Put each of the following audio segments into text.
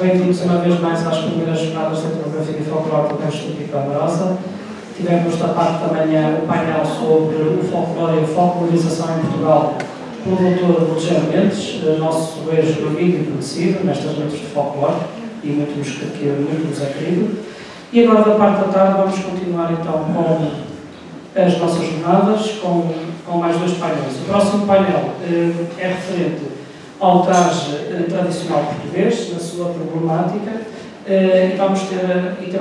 Bem-vindos uma vez mais às primeiras jornadas de etnografia e folclore do Castro Típico da Amoreira. Tivemos da parte da manhã o painel sobre o folclore e a folclorização em Portugal pelo Dr. Rogério Mendes, nosso ex-amigo e conhecido nestas letras de folclore e muito nos é querido. E agora da parte da tarde vamos continuar então com as nossas jornadas, com mais dois painéis. O próximo painel é referente ao traje tradicional português, na sua problemática, e temos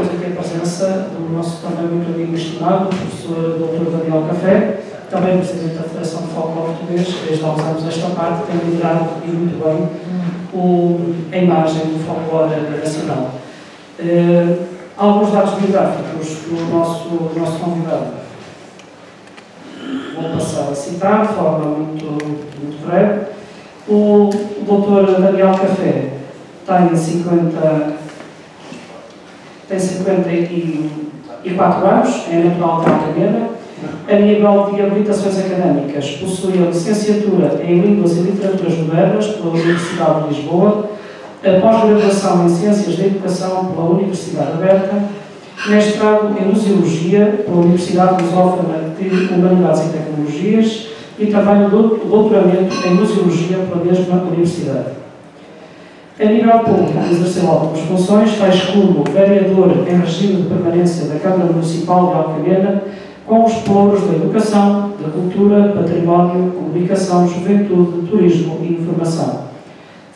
aqui a presença do nosso também muito amigo estimado, o professor Dr. Daniel Café, também presidente da Federação de Folclore Português, desde há uns anos esta parte, tem liderado e muito bem a imagem do folclore nacional. Alguns dados biográficos do nosso convidado. Vou passar a citar de forma muito breve. O Dr. Daniel Café tem 54 anos, é natural de Alcântara. A nível de habilitações académicas, possui a licenciatura em Línguas e Literaturas Modernas pela Universidade de Lisboa, a pós-graduação em Ciências da Educação pela Universidade Aberta, mestrado em Museologia pela Universidade Lusófona de Humanidades e Tecnologias e também o doutoramento em Museologia pela mesma Universidade. A nível público, exerceu algumas funções, tais como vereador em regime de permanência da Câmara Municipal de Alcântara, com os pelouros da Educação, da Cultura, Património, Comunicação, Juventude, Turismo e Informação.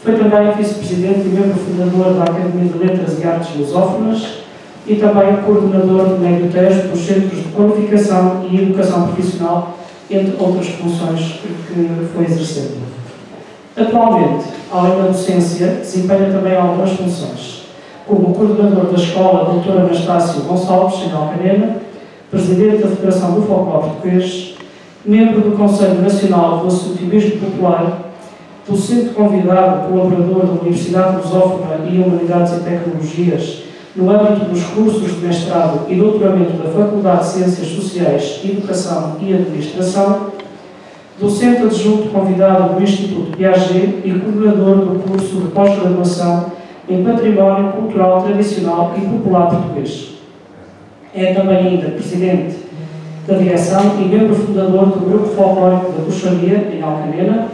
Foi também vice-presidente e membro fundador da Academia de Letras e Artes Lusófonas e também coordenador do Médio Tejo dos Centros de Qualificação e Educação Profissional, entre outras funções que foi exercendo. Atualmente, além da docência, desempenha também algumas funções, como coordenador da Escola Dr. Anastácio Gonçalves, em Alcanena, presidente da Federação do Folclore Português, membro do Conselho Nacional do Associativismo Popular, docente convidado colaborador da Universidade Lusófona e Humanidades e Tecnologias, no âmbito dos cursos de mestrado e doutoramento da Faculdade de Ciências Sociais, Educação e Administração, docente adjunto convidado do Instituto Piaget e coordenador do curso de pós-graduação em Património Cultural Tradicional e Popular Português. É também ainda presidente da direção e membro fundador do Grupo Folclórico da Buxaria, em Alcanena.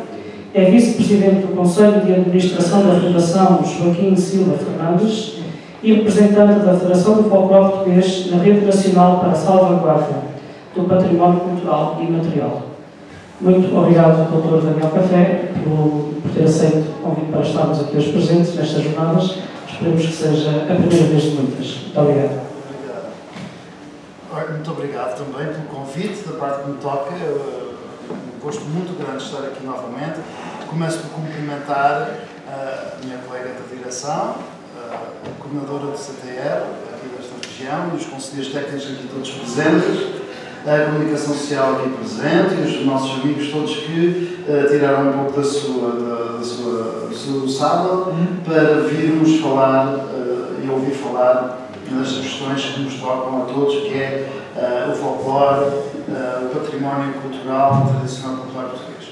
É vice-presidente do Conselho de Administração da Fundação Joaquim Silva Fernandes e representante da Federação do Folclore Português na Rede Nacional para a Salvaguarda do Património Cultural e Material. Muito obrigado, Dr. Daniel Café, por ter aceito o convite para estarmos aqui hoje presentes nestas jornadas. Esperemos que seja a primeira vez de muitas. Muito obrigado. Muito obrigado também pelo convite da parte que me toca. Um gosto muito grande de estar aqui novamente. Começo por cumprimentar a minha colega da direção, a coordenadora do CTR, aqui desta região, e os conselheiros técnicos aqui todos presentes, a comunicação social aqui presente e os nossos amigos todos que tiraram um pouco do seu sábado para virmos falar e ouvir falar das questões que nos tocam a todos, que é o folclore, o património cultural tradicional popular português.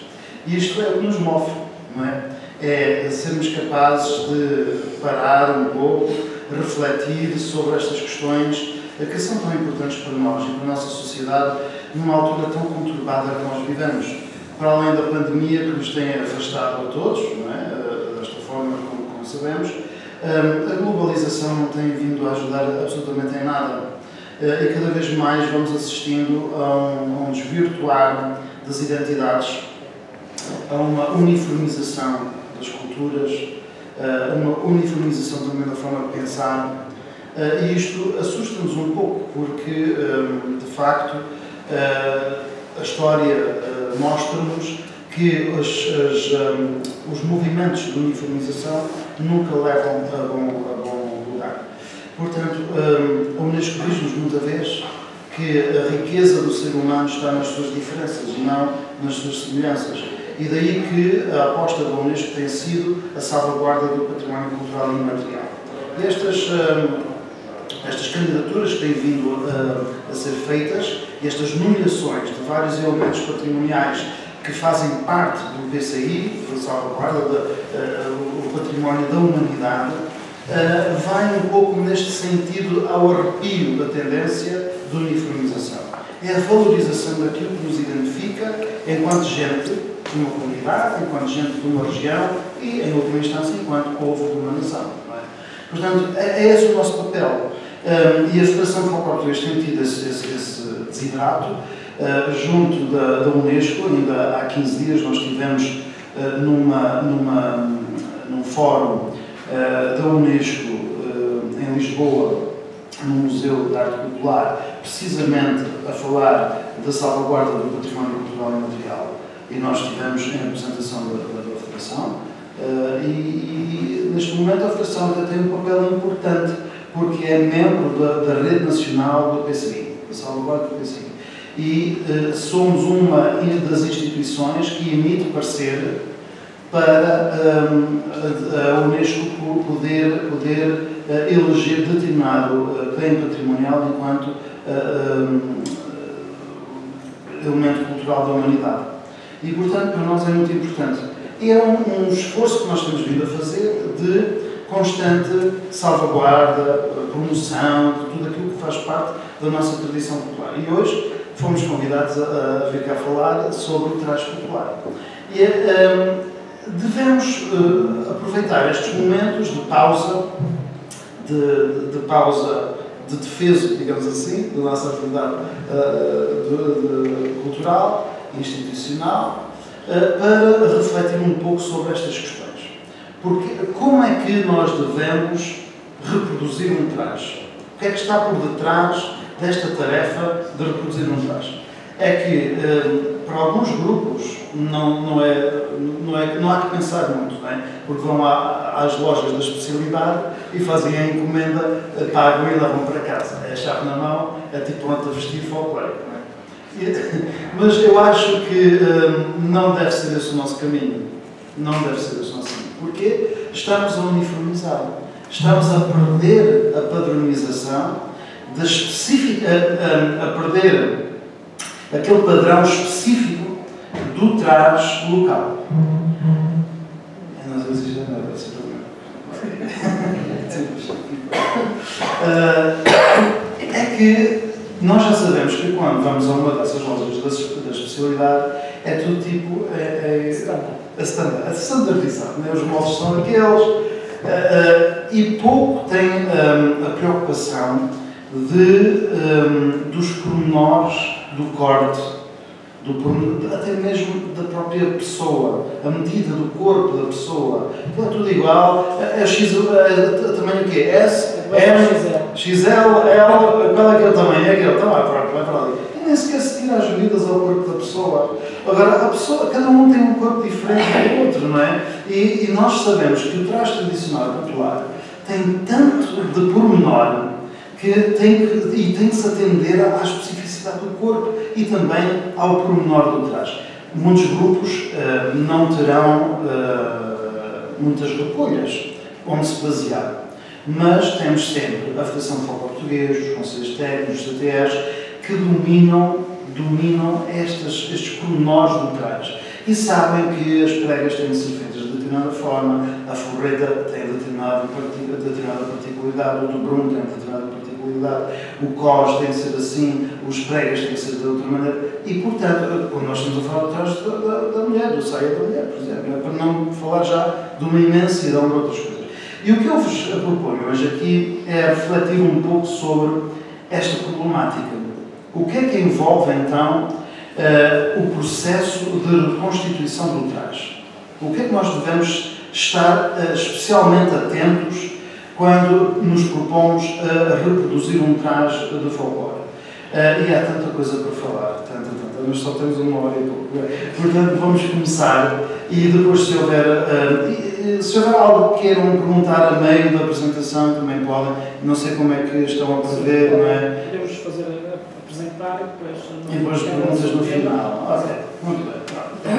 E isto é o que nos move, não é? É sermos capazes de parar um pouco, refletir sobre estas questões que são tão importantes para nós e para a nossa sociedade numa altura tão conturbada que nós vivemos. Para além da pandemia que nos tem afastado a todos, não é? Desta forma como sabemos, a globalização não tem vindo a ajudar absolutamente em nada. E cada vez mais vamos assistindo a um desvirtuar das identidades, a uma uniformização das culturas, a uma uniformização também da forma de pensar. E isto assusta-nos um pouco, porque, de facto, a história mostra-nos que os movimentos de uniformização nunca levam a bom lugar. Portanto, a Unesco diz-nos muita vez que a riqueza do ser humano está nas suas diferenças e não nas suas semelhanças. E daí que a aposta da Unesco tem sido a salvaguarda do património cultural e imaterial. E estas candidaturas que têm vindo a ser feitas, e estas nomeações de vários elementos patrimoniais que fazem parte do PCI, da salvaguarda do património da humanidade, vai um pouco neste sentido ao arrepio da tendência de uniformização. É a valorização daquilo que nos identifica enquanto gente de uma comunidade, enquanto gente de uma região e, em última instância, enquanto povo de uma nação. Não é? Portanto, é esse o nosso papel. E a Federação de Folclore Português tem tido esse desidrato. Junto da Unesco, ainda há 15 dias, nós estivemos num fórum da Unesco em Lisboa, no Museu de Arte Popular, precisamente a falar da salvaguarda do património cultural e material. E nós estivemos em representação da Federação. E neste momento a Federação até tem um papel importante, porque é membro da Rede Nacional do PCI, da salvaguarda do PCI. E somos uma das instituições que emite parecer para a Unesco poder eleger determinado bem patrimonial enquanto elemento cultural da humanidade. E, portanto, para nós é muito importante. E é um esforço que nós temos vindo a fazer de constante salvaguarda, promoção, de tudo aquilo que faz parte da nossa tradição popular. E hoje fomos convidados a vir cá falar sobre o traje popular. E devemos aproveitar estes momentos de pausa, de defesa, digamos assim, da nossa atividade cultural e institucional, para refletir um pouco sobre estas questões. Porque como é que nós devemos reproduzir um traje? O que é que está por detrás desta tarefa de reproduzir um traje? É que, para alguns grupos, não há que pensar muito, não é? Porque vão às lojas da especialidade e fazem a encomenda, pagam e levam para casa. É a chave na mão, é tipo pronto a vestir folclórico, não é? Mas eu acho que não deve ser esse o nosso caminho. Não deve ser esse o nosso caminho. Porquê? Estamos a uniformizar. Estamos a perder a padronização, a perder aquele padrão específico do traje local. Não sei se já não vai ser é que nós já sabemos que quando vamos a uma dessas lojas da especialidade é tudo tipo a standardizado, né? Os moldes são aqueles e pouco tem a preocupação dos pormenores do corte, até mesmo da própria pessoa, a medida do corpo da pessoa. Então é tudo igual. É tamanho o quê? S, M, XL, L, qual é que é o tamanho? É aquele, então vai para ali. E nem sequer se tira as medidas ao corpo da pessoa. Agora, cada um tem um corpo diferente do outro, não é? E nós sabemos que o traje tradicional popular tem tanto de pormenor que tem que se atender à especificidade do corpo e também ao pormenor do traje. Muitos grupos não terão muitas recolhas onde se basear, mas temos sempre a Federação de Folclore Português, os conselhos técnicos, os CTRs, que dominam estes pormenores do traje e sabem que as pregas têm de ser feitas de determinada forma, a forreta tem determinada particularidade, o dobrum tem determinada particularidade, o cós tem de ser assim, os pregas têm de ser de outra maneira e, portanto, quando nós estamos a falar do traje da mulher, do saia da mulher, por exemplo, para não falar já de uma imensidão de outras coisas. E o que eu vos proponho hoje aqui é refletir um pouco sobre esta problemática. O que é que envolve, então, o processo de reconstituição do traje? O que é que nós devemos estar especialmente atentos quando nos propomos reproduzir um traje de folclore? E há tanta coisa para falar, tanta, mas só temos uma hora e pouco. Portanto, vamos começar e depois, se houver algo que queiram perguntar a meio da apresentação, também podem. Não sei como é que estão a prever, não é? Podemos apresentar e depois perguntas no final. Ok, muito bem.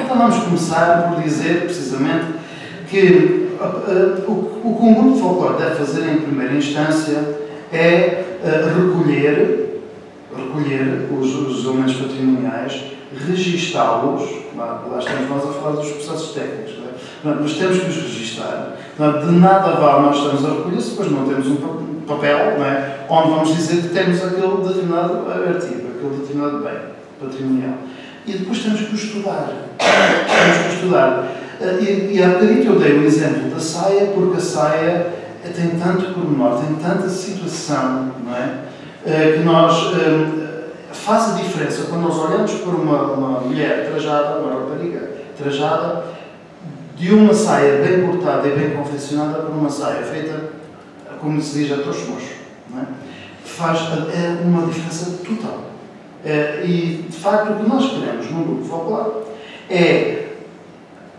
Então vamos começar por dizer, precisamente, que o que um grupo de folclore deve fazer em primeira instância é recolher os elementos patrimoniais, registá-los, lá estamos nós a falar dos processos técnicos, não é? Mas temos que os registar, Portanto, de nada vale nós estamos a recolher se depois não temos um papel, não é? Onde vamos dizer que temos aquele determinado artigo, aquele determinado bem patrimonial. E depois temos que o estudar. Temos que o estudar. E há bocadinho eu dei o exemplo da saia, porque a saia tem tanto pormenor, tem tanta situação, não é? Que nós... faz a diferença quando nós olhamos para uma mulher trajada, uma rapariga trajada, de uma saia bem cortada e bem confeccionada para uma saia feita, como se diz, a trocho-mocho, não é? Faz uma diferença total. E, de facto, o que nós queremos no grupo Folclore é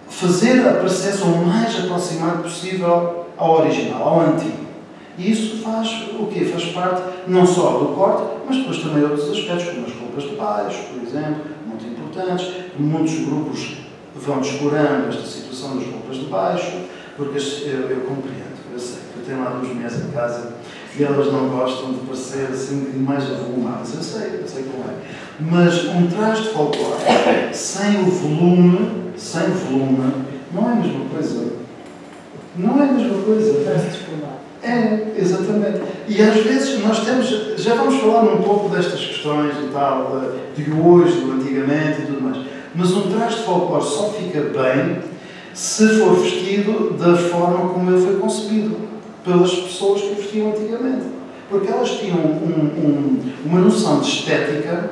fazer a percepção o mais aproximado possível ao original, ao antigo. E isso faz o quê? Faz parte não só do corte, mas depois também outros aspectos, como as roupas de baixo, por exemplo, muito importantes. Muitos grupos vão descurando esta situação das roupas de baixo, porque eu compreendo, eu sei que eu tenho lá 2 mulheres em casa e elas não gostam de parecer assim mais avolumadas. Eu sei como é. Mas um traje de folclore sem o volume, não é a mesma coisa. Não é a mesma coisa. Exatamente. E às vezes nós temos, já vamos falar um pouco destas questões e tal, de hoje, do antigamente e tudo mais, mas um traje de folclore só fica bem se for vestido da forma como ele foi concebido pelas pessoas que o vestiam antigamente. Porque elas tinham uma noção de estética,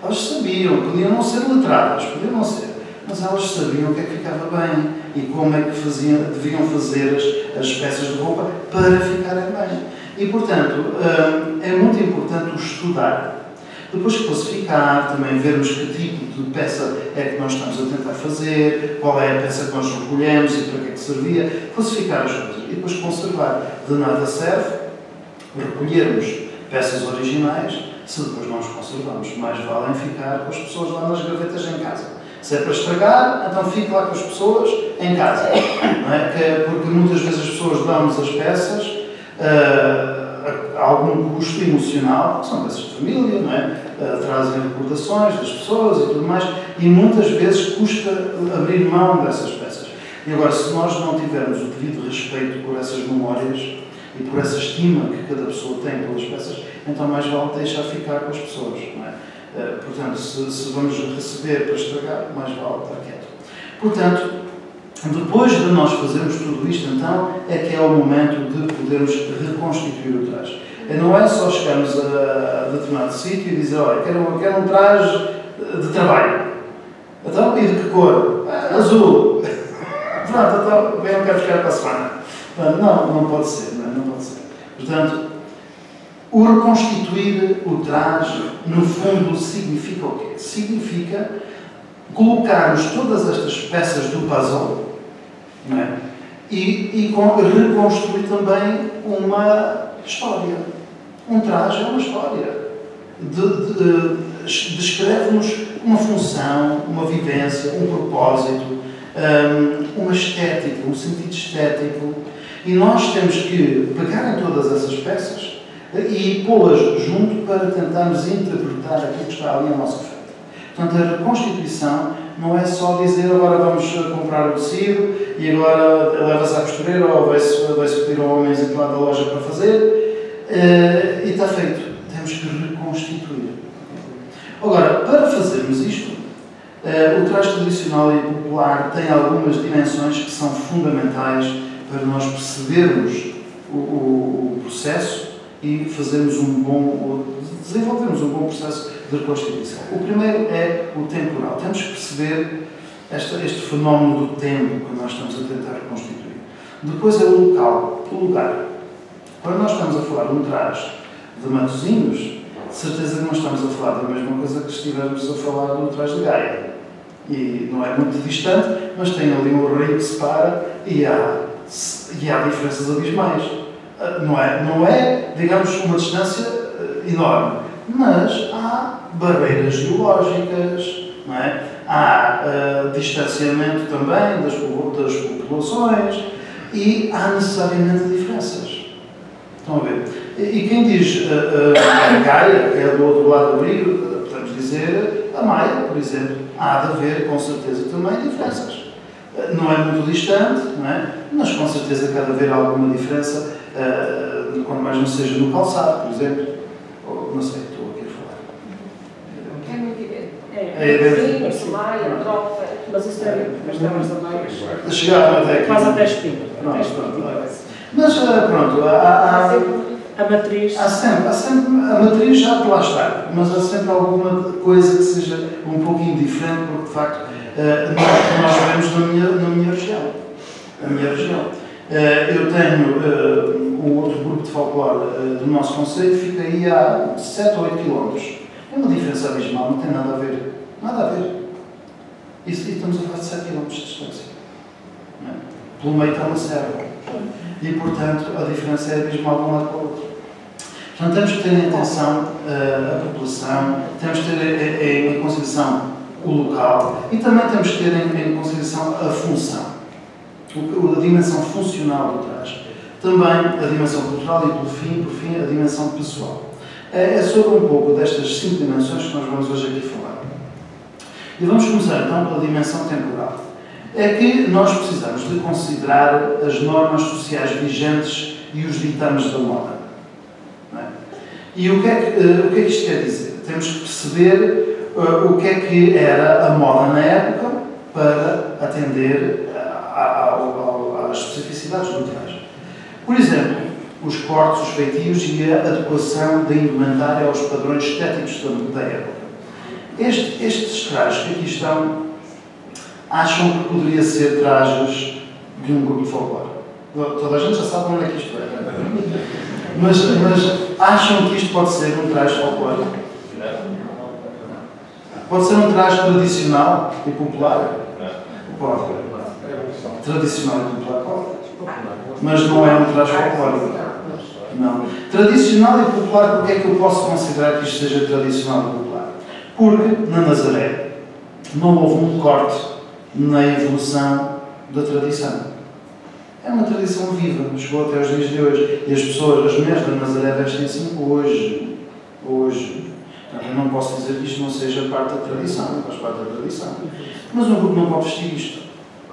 elas sabiam, podiam não ser letradas, podiam não ser, mas elas sabiam o que é que ficava bem e como é que deviam fazer as peças de roupa para ficarem bem. E, portanto, é muito importante o estudar. Depois classificar, também vermos que tipo de peça é que nós estamos a tentar fazer, qual é a peça que nós recolhemos e para que é que servia, classificar as coisas e depois conservar. De nada serve recolhermos peças originais se depois não as conservamos. Mais valem ficar com as pessoas lá nas gavetas em casa. Se é para estragar, então fique lá com as pessoas em casa. Não é? Porque muitas vezes as pessoas dão-nos as peças a algum custo emocional, são peças de família, não é? Trazem recordações das pessoas e tudo mais, e muitas vezes custa abrir mão dessas peças. E agora, se nós não tivermos o devido respeito por essas memórias e por essa estima que cada pessoa tem pelas peças, então mais vale deixar ficar com as pessoas, não é? Portanto, se vamos receber para estragar, mais vale estar quieto. Portanto, depois de nós fazermos tudo isto, então, é que é o momento de podermos reconstituir o traje. Não é só chegarmos a determinado sítio e dizer, olha, quero um traje de trabalho. Então, e de que cor? Azul. Pronto, então, venham cá buscar para a semana. Não pode ser, não pode ser. Portanto, o reconstituir o traje, no fundo, significa o quê? Significa colocarmos todas estas peças do puzzle, não é? e reconstruir também uma história. Um traje é uma história. Descreve-nos uma função, uma vivência, um propósito, uma estética, um sentido estético. E nós temos que pegar em todas essas peças e pô-las junto para tentarmos interpretar aquilo que está ali à nossa frente. Portanto, a reconstituição não é só dizer agora vamos comprar o tecido e agora leva-se à costureira ou vai-se pedir ao homem lá da loja para fazer e está feito. Temos que reconstituir. Agora, para fazermos isto, o traje tradicional e popular tem algumas dimensões que são fundamentais para nós percebermos o processo e desenvolvermos um bom processo de reconstituição. O primeiro é o temporal. Temos que perceber este fenómeno do tempo que nós estamos a tentar reconstituir. Depois é o local, o lugar. Quando nós estamos a falar de um traje de Matosinhos, de certeza que não estamos a falar da mesma coisa que estivemos a falar do traje de Gaia. E não é muito distante, mas tem ali um rio que separa e há diferenças abismais. Não é, digamos, uma distância enorme, mas há barreiras geológicas, não é? Há distanciamento também das populações e há necessariamente diferenças. Estão a ver? E quem diz a Gaia, que é do outro lado do rio, podemos dizer a Maia, por exemplo, há de haver com certeza também diferenças. Não é muito distante, não é? Mas com certeza que há de haver alguma diferença, quando mais não seja no calçado, por exemplo. Ou, não sei, estou aqui a falar. É muito evidente. É a semeia, a troca, mas isso deve gastar as ameias. Chegaram até aqui. Quase até espinho. Mas pronto, A matriz. há sempre, a matriz já lá está, mas há sempre alguma coisa que seja um pouquinho diferente, porque de facto nós vemos na minha região. Eu tenho um outro grupo de folclore do nosso concelho, fica aí a 7 ou 8 km. É uma diferença abismal, não tem nada a ver. Nada a ver. E estamos a falar de 7 km de distância. Não é? Pelo meio está uma serra. E, portanto, a diferença é abismal de um lado para o outro. Portanto, temos que ter em atenção a população, temos que ter em consideração o local e também temos que ter em consideração a função, a dimensão funcional do traje. Também a dimensão cultural e, por fim, a dimensão pessoal. É sobre um pouco destas 5 dimensões que nós vamos hoje aqui falar. E vamos começar então pela dimensão temporal. É que nós precisamos de considerar as normas sociais vigentes e os ditames da moda. Não é? E o que é que isto quer dizer? Temos que perceber o que é que era a moda na época para atender às especificidades do traje. Por exemplo, os cortes, os feitios e a adequação da indumentária aos padrões estéticos da época. Estes trajes que aqui estão acham que poderia ser trajes de um grupo de folclore. Toda a gente já sabe onde é que isto é. Mas acham que isto pode ser um traje folclórico? Pode ser um traje tradicional e popular? Pode. Tradicional e popular pode. Mas não é um traje folclórico. Não. Tradicional e popular, porque é que eu posso considerar que isto seja tradicional e popular? Porque na Nazaré não houve um corte na evolução da tradição. É uma tradição viva, chegou até os dias de hoje. E as pessoas, as mulheres da Nazaré vestem assim hoje. Portanto, eu não posso dizer que isto não seja parte da tradição, faz parte da tradição. Mas um grupo não pode vestir isto,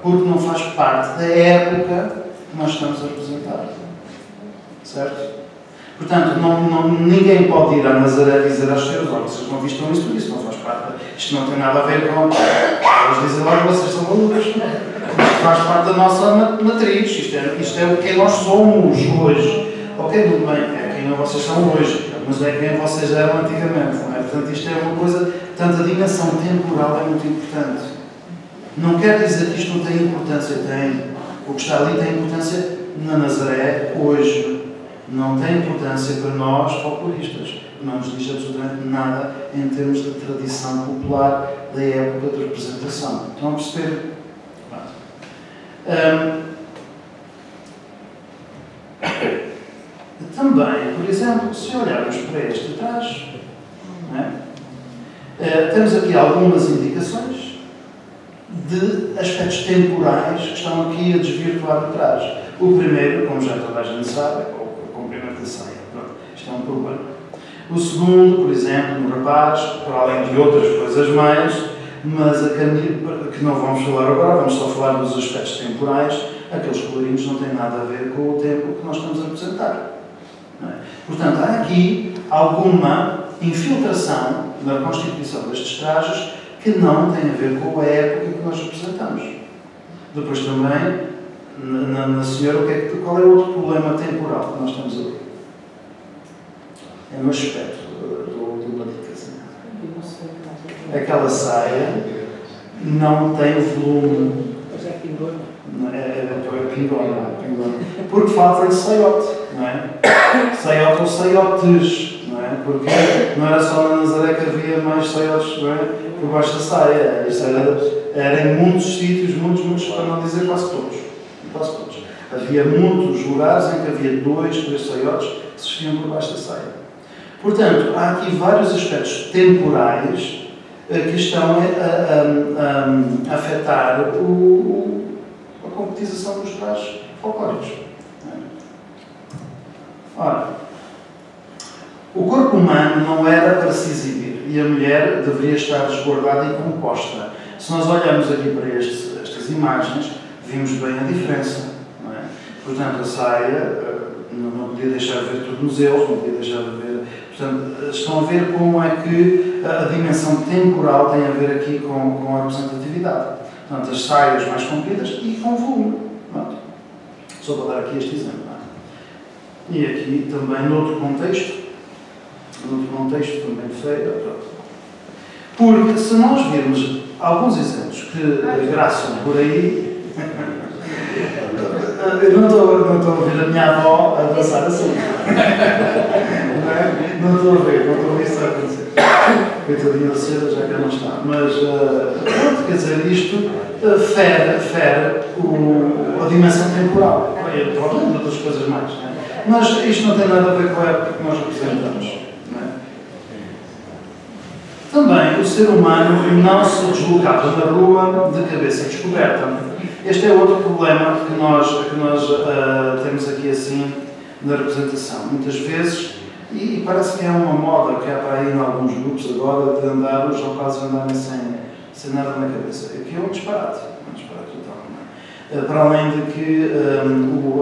porque não faz parte da época que nós estamos a representar. Certo? Portanto, ninguém pode ir à Nazaré dizer aos seus olhos, vocês não vistam isso, porque isso não faz parte. Isto não tem nada a ver com. Eles dizem logo, vocês são malucos. Isto faz parte da nossa matriz. Isto é o que nós somos hoje. Ok, tudo bem, é quem vocês são hoje, mas é quem vocês eram antigamente. Não é? Portanto, isto é uma coisa. Portanto, a dimensão temporal é muito importante. Não quer dizer que isto não tem importância. Tem. O que está ali tem importância na Nazaré hoje. Não tem importância para nós, folcloristas. Não nos diz absolutamente nada em termos de tradição popular da época de representação. Estão a perceber? Também, por exemplo, se olharmos para este traje, temos aqui algumas indicações de aspectos temporais que estão aqui a desvirtuar o traje. O primeiro, como já toda a gente sabe, é o comprimento da saia. Pronto, isto é um problema. O segundo, por exemplo, no rapaz, para além de outras coisas mais, mas a camisa, que não vamos falar agora, vamos só falar dos aspectos temporais, aqueles colorinhos não têm nada a ver com o tempo que nós estamos a apresentar. Não é? Portanto, há aqui alguma infiltração na constituição destes trajes que não tem a ver com a época que nós representamos. Depois também, na senhora, qual é o outro problema temporal que nós temos a ver? É no aspecto do casamento. Aquela saia não tem volume. Mas é pingona. É pingona. Porque falta de saiote, não é? Saiote ou saiotes, não é? Porque não era só na Nazaré que havia mais saiotes, não é? Por baixo da saia. Isto era em muitos sítios, muitos, para não dizer quase todos. Quase todos. Havia muitos lugares em que havia 2, 3 saiotes que se vestiam por baixo da saia. Portanto, há aqui vários aspectos temporais que estão a afetar a concretização dos trajes folclóricos. Ora, o corpo humano não era para se exibir e a mulher deveria estar resguardada e composta. Se nós olharmos aqui para estas imagens, vimos bem a diferença, não é? Portanto, a saia não podia deixar de ver tudo nos elos, não podia deixar de ver... Portanto, estão a ver como é que a dimensão temporal tem a ver aqui com a representatividade. Portanto, as saias mais compridas e com volume. Pronto. Só para dar aqui este exemplo. Não é? E aqui também, noutro contexto também de feira. Porque se nós virmos alguns exemplos que graçam por aí, eu não estou a ver a minha avó a dançar assim. Não estou a ver isso a acontecer. Coitadinha da seda, já que ela não está. Mas, quer dizer, isto fere a dimensão temporal. Provavelmente outras coisas mais. Não é? Mas isto não tem nada a ver com a época que nós representamos. Não é? Também o ser humano não se deslocava na rua de cabeça descoberta. Este é outro problema que nós temos aqui assim na representação. Muitas vezes, e parece que é uma moda que há para aí em alguns grupos agora, de andar os rapazes andarem sem nada na cabeça. Aqui é um disparate total. Para além de que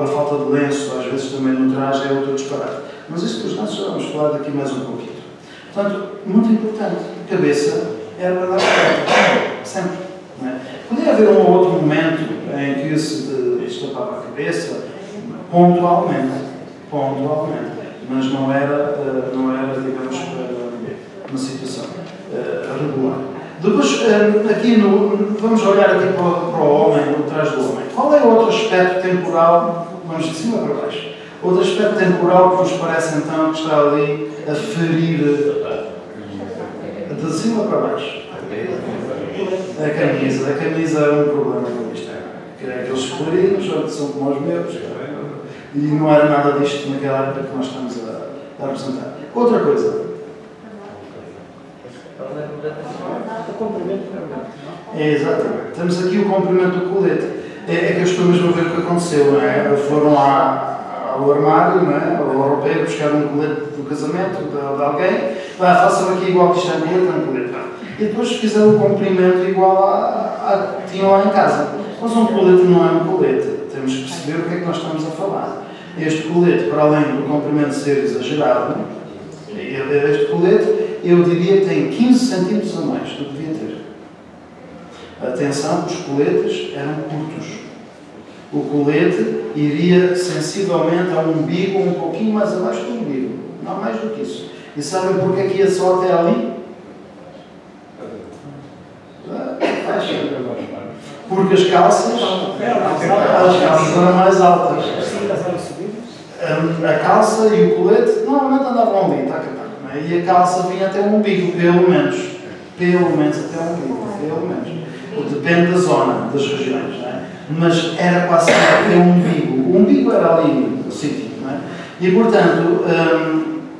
a falta de lenço, às vezes também no traje, é outro disparate. Mas isso dos lenços já vamos falar daqui mais um pouquinho. Portanto, muito importante, cabeça era para dar a sempre. Não é? Podia haver um ou outro momento em que se destapava a cabeça, pontualmente, mas não era digamos, uma situação regular. Depois, aqui vamos olhar aqui para o homem, no trás do homem. Qual é o outro aspecto temporal, vamos de cima para baixo, outro aspecto temporal que vos parece então que está ali a ferir de cima para baixo? A camisa é um problema com isto. Aqueles coloridos são como os meus. E não era nada disto naquela época que nós estamos a representar. Outra coisa. O comprimento Exatamente. Temos aqui o comprimento do colete. É que eu estou mesmo a ver o que aconteceu, não é? Foram ao armário, não é? Ao roupeiro, buscar um colete do casamento de alguém. Façam aqui igual que isto é um colete. E depois fizeram o comprimento igual a que tinham lá em casa. Mas um colete não é um colete. Temos que perceber o que é que nós estamos a falar. Este colete, para além do comprimento ser exagerado, este colete, eu diria que tem 15 centímetros a mais do que devia ter. Atenção, os coletes eram curtos. O colete iria sensivelmente ao umbigo, um pouquinho mais abaixo do umbigo. Não mais do que isso. E sabem porque é que ia só até ali? Porque as calças eram mais altas. A calça e o colete normalmente andavam ali, está a e a calça vinha até o umbigo, pelo menos até o umbigo, pelo menos. Depende da zona, das regiões, não é? Mas era quase até o umbigo. O umbigo era ali o sítio, não é? E portanto,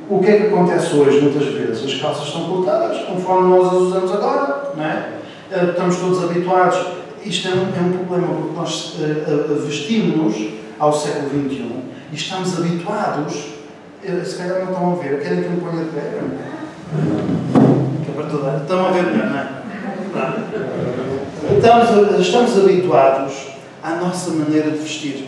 o que é que acontece hoje muitas vezes? As calças são cortadas, conforme nós as usamos agora, não é? Estamos todos habituados. Isto é um problema, porque nós vestimos-nos ao século XXI e estamos habituados, se calhar não estão a ver, querem que me ponha de pé? Estão a ver, não é? Estamos habituados à nossa maneira de vestir.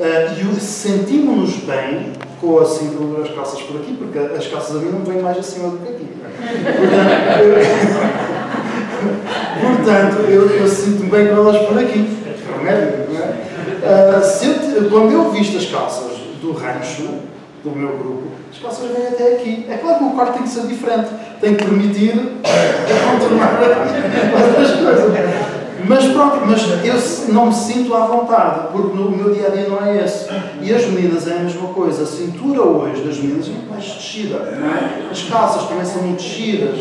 E sentimos-nos bem com a cintura das calças por aqui, porque as calças a mim não vêm mais acima do que aqui. Portanto, eu sinto-me bem com elas por aqui. Quando eu visto as calças do rancho, do meu grupo, as calças vêm até aqui. É claro que o corte tem que ser diferente. Tem que permitir contornar outras coisas. Mas pronto, eu não me sinto à vontade, porque no meu dia-a-dia não é esse. E as meninas é a mesma coisa. A cintura hoje das meninas é muito mais descida, não é? As calças também são muito descidas.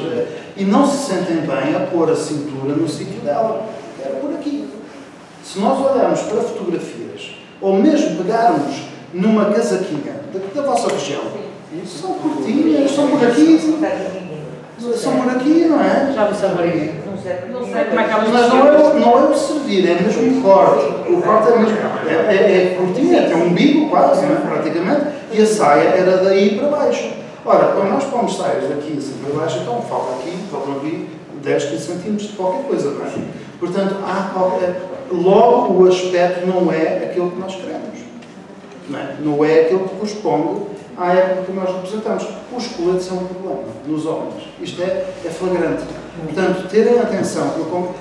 E não se sentem bem a pôr a cintura no sítio dela. Era por aqui. Se nós olharmos para fotografias, ou mesmo pegarmos numa casaquinha da vossa região, são curtinhas, são por aqui. São por aqui, não é? Já você sabe. Não sei como é que elas Mas não é o servir, é mesmo o corte. O corte é mesmo. É curtinha, tem um umbigo quase, não é? Praticamente, e a saia era daí para baixo. Ora, quando nós pomos saias daqui assim para baixo, então faltam aqui 10, 15 centímetros de qualquer coisa, não é? Portanto, Logo, o aspecto não é aquilo que nós queremos. Não é aquilo que corresponde à época que nós representamos. Os coletes são um problema nos homens. Isto é flagrante. Portanto, terem atenção.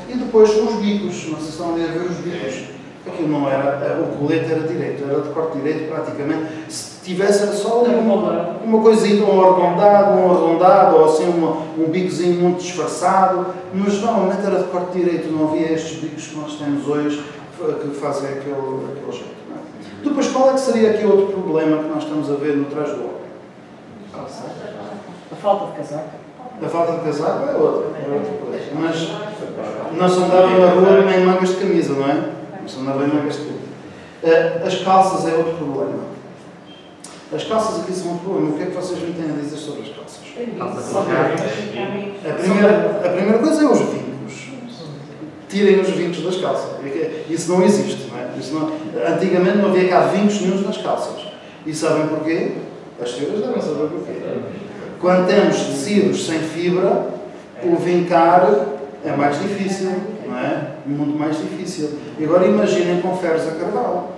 E depois os bicos. Não sei se estão a ver os bicos. Aquilo não era, o colete era direito, era de corte direito praticamente. Se tivesse era só uma coisinha, um arredondado, ou assim um bicozinho muito disfarçado, mas normalmente era de corte direito, não havia estes bicos que nós temos hoje que fazem aquele jeito. Não é? Depois, qual é que seria aqui outro problema que nós estamos a ver no trás do homem? A falta de casaco. A falta de casaco é outra coisa. Mas não se andava na rua nem mangas de camisa, não é? As calças é outro problema. As calças aqui são outro problema. O que é que vocês me têm a dizer sobre as calças? A primeira coisa é os vincos. Tirem os vincos das calças. Isso não existe, não é? Antigamente não havia cá vincos nenhum nas calças. E sabem porquê? As senhoras devem saber porquê. Quando temos tecidos sem fibra, o vincar é mais difícil, não é? Muito mais difícil. E agora imaginem com ferros a carvão,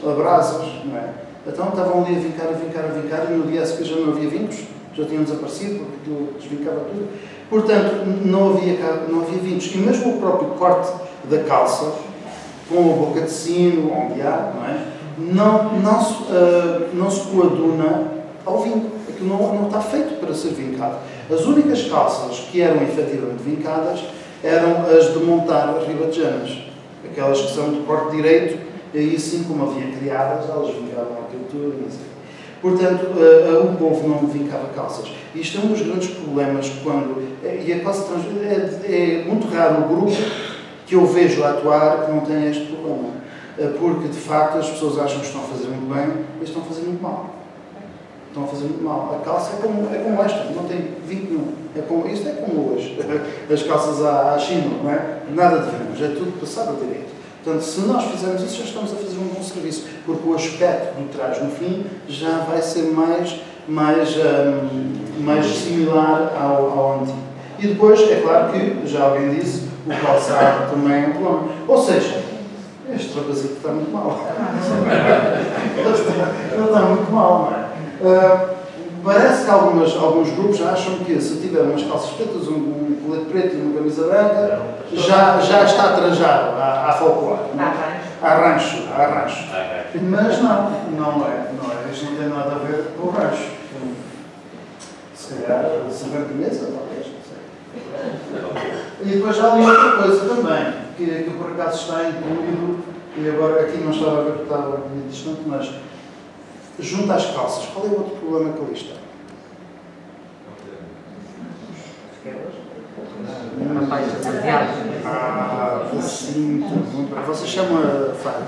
a brasas, não é? Então estavam ali a vincar, e no dia a seguir já não havia vincos, já tinham desaparecido, porque aquilo desvincava tudo. Portanto, não havia vincos. E mesmo o próprio corte da calça, com a boca de sino, ondeado, não é? Não se coaduna ao vinco. Aquilo não está feito para ser vincado. As únicas calças que eram efetivamente vincadas eram as de montar ribatejanas. Aquelas que são de corte direito, e aí sim, como havia criadas, elas vincavam aquilo tudo. Portanto, o povo não vincava calças. Isto é um dos grandes problemas quando... E a classe é muito raro o grupo que eu vejo atuar que não tem este problema. Porque, de facto, as pessoas acham que estão a fazer muito bem e estão a fazer muito mal. Estão a fazer muito mal. A calça é como esta, não tem vinco nenhum. Isto é como hoje. As calças à China, não é? Nada de vincos, é tudo passado a direito. Portanto, se nós fizermos isso, já estamos a fazer um bom serviço, porque o aspecto do trás, no fim, já vai ser mais similar ao antigo. E depois, é claro que, já alguém disse, o calçado também é um problema. Ou seja, este rapazito está muito mal. Ele está muito mal, não é? Parece que alguns grupos acham que se tiver umas calças pretas, um colete preto e uma camisa branca, já está trajado à folclore. A rancho. Mas não é. Isto não tem nada a ver com o rancho. Se calhar, se vem camisa, talvez, não sei. E depois já li outra coisa também, que por acaso está incluído, e agora aqui não estava a ver que estava muito distante, mas junto às calças, qual é o outro problema que ali está? Uma faixa baseada. Cinta. Vocês chamam a faixa.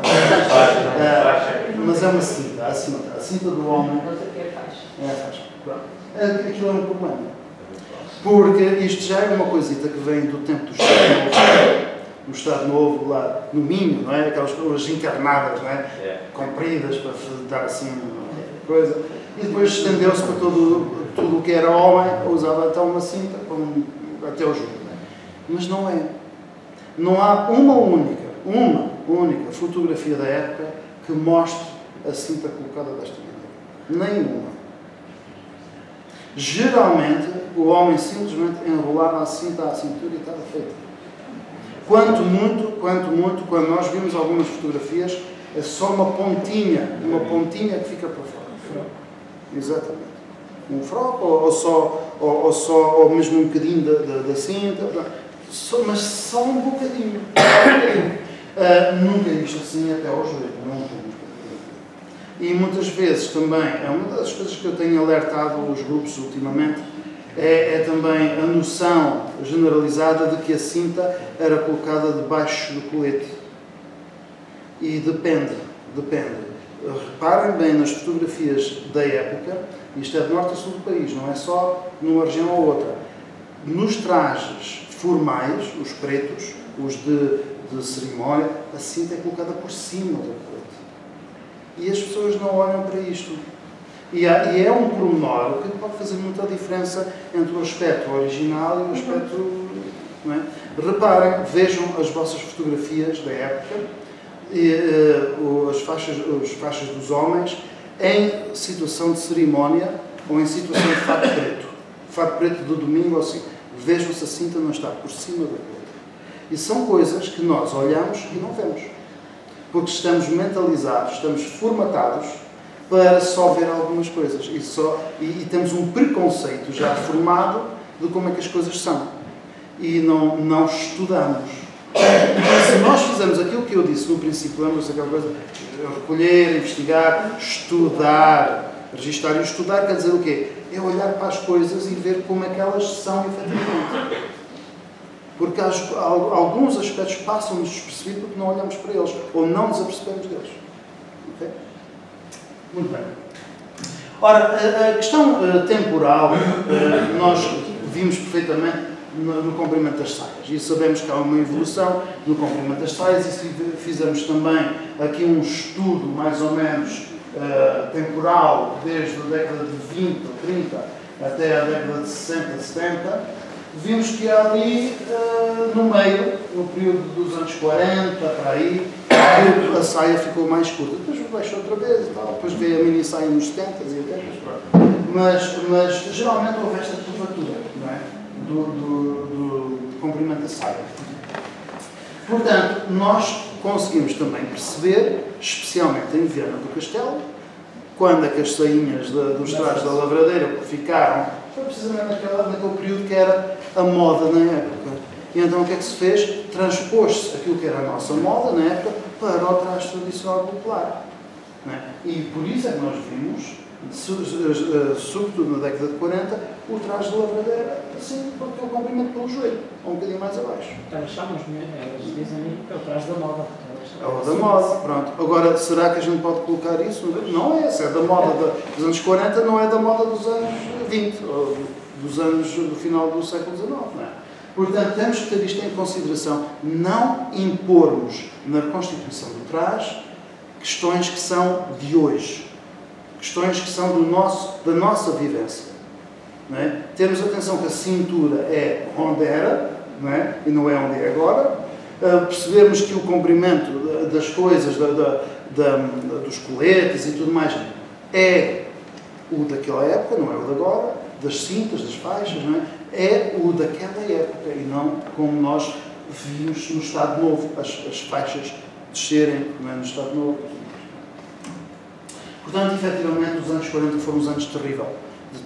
Mas é uma cinta. A cinta do homem. É a faixa. Aquilo é um problema. Porque isto já é uma coisita que vem do tempo do Estado Novo. No Estado Novo, lá no Minho, não é? Aquelas coisas encarnadas, não é? Compridas para dar assim coisa. E depois estendeu-se para tudo o que era homem, usava até uma cinta, até o joelho. Mas não é. Não há uma única fotografia da época que mostre a cinta colocada desta maneira. Nenhuma. Geralmente, o homem simplesmente enrolava a cinta à cintura e estava feito. Quanto muito, quando nós vimos algumas fotografias, é só uma pontinha que fica para fora. Exatamente. Um froco, ou mesmo um bocadinho da cinta, mas só um bocadinho. Nunca isto assim até ao joelho, nunca. E muitas vezes também, é uma das coisas que eu tenho alertado os grupos ultimamente, é também a noção generalizada de que a cinta era colocada debaixo do colete. E depende. Reparem bem nas fotografias da época, isto é de norte a sul do país, não é só numa região ou outra. Nos trajes formais, os pretos, os de cerimónia, a cinta é colocada por cima do colete. E as pessoas não olham para isto. E é um pormenor que pode fazer muita diferença entre o aspecto original e o aspecto... Não é? Reparem, vejam as vossas fotografias da época, as faixas dos homens, em situação de cerimónia ou em situação de fato preto. Fato preto do domingo, ou assim, vejam se a cinta não está por cima da outra. E são coisas que nós olhamos e não vemos. Porque estamos mentalizados, estamos formatados para só ver algumas coisas. E temos um preconceito já formado de como é que as coisas são. E não estudamos. Se nós fizermos aquilo que eu disse no princípio, lembra-se daquela coisa? Recolher, investigar, estudar. Registar e estudar quer dizer o quê? É olhar para as coisas e ver como é que elas são efetivamente. Porque alguns aspectos passam-nos despercebidos porque não olhamos para eles ou não nos apercebemos deles. Okay? Muito bem. Ora, a questão temporal, nós vimos perfeitamente no comprimento das saias. E sabemos que há uma evolução no comprimento das saias e fizemos também aqui um estudo mais ou menos temporal desde a década de 20 ou 30 até a década de 60, 70. Vimos que ali, no meio, no período dos anos 40, para aí, a saia ficou mais curta. Depois baixou outra vez e tal, depois veio a mini saia nos 70 e 80, mas geralmente houve esta curvatura, não é? do comprimento da saia. Portanto, nós conseguimos também perceber, especialmente em Viana do Castelo, quando é que as sainhas dos trajes da lavradeira ficaram, foi precisamente naquele período que era a moda na época. E então o que é que se fez? Transpôs-se aquilo que era a nossa moda na época para o traje tradicional popular. Não é? E por isso é que nós vimos, sobretudo na década de 40, o traje de lavradeira assim, porque o comprimento pelo joelho, ou um bocadinho mais abaixo. Eles dizem que é o traje da moda. É o da moda, pronto. Agora, será que a gente pode colocar isso? Não é essa, é da moda dos anos 40, não é da moda dos anos 20, ou dos anos do final do século XIX, não é? Portanto, temos que ter isto em consideração, não impormos na constituição do traje questões que são de hoje, questões que são da nossa vivência. Não é? Termos atenção que a cintura é onde era, não é? E não é onde é agora. Percebermos que o comprimento das coisas, dos coletes e tudo mais, é o daquela época, não é o de agora, das cintas, das faixas, não é o daquela época e não como nós vimos no Estado Novo, as faixas descerem, não é, no Estado Novo. Portanto, efetivamente, os anos 40 foram uns anos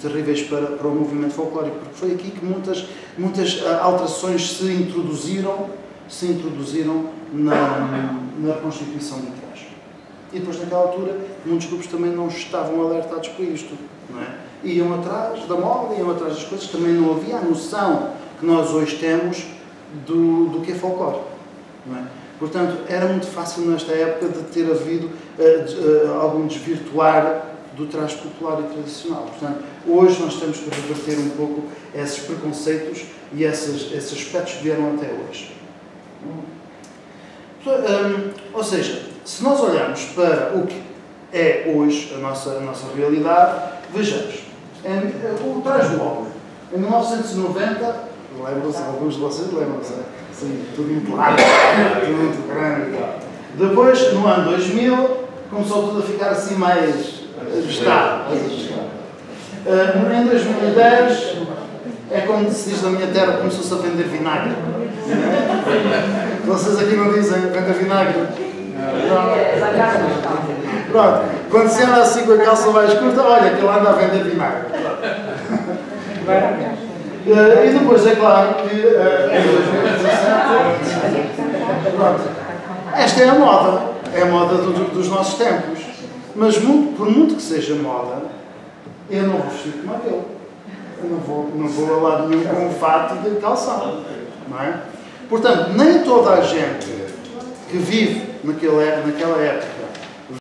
terríveis para o movimento folclórico, porque foi aqui que muitas alterações se introduziram na constituição do traje. E depois, naquela altura, muitos grupos também não estavam alertados para isto, não é? Iam atrás da moda, iam atrás das coisas, também não havia a noção que nós hoje temos do que é folclore, não é? Portanto, era muito fácil nesta época de ter havido algum desvirtuar do traje popular e tradicional. Portanto, hoje nós temos que reverter um pouco esses preconceitos e esses aspectos que vieram até hoje. Ou seja, se nós olharmos para o que é hoje a nossa realidade, vejamos, o traje do homem, em 1990, lembram-se, alguns de vocês lembram-se, assim, tudo muito largo, tudo muito grande. Depois, no ano 2000, começou tudo a ficar assim mais ajustado. Em 2010, é como se diz na minha terra, começou-se a vender vinagre. Vocês aqui não dizem vender vinagre? Pronto, quando se anda assim com a calça mais curta, olha, que ele anda a vender vinagre. E depois é claro que em 2017, pronto, esta é a moda dos nossos tempos. Mas por muito que seja moda, eu não vou vestir como aquele. Eu não vou a lado nenhum com um fato de calçado, não é? Portanto, nem toda a gente que vive naquela época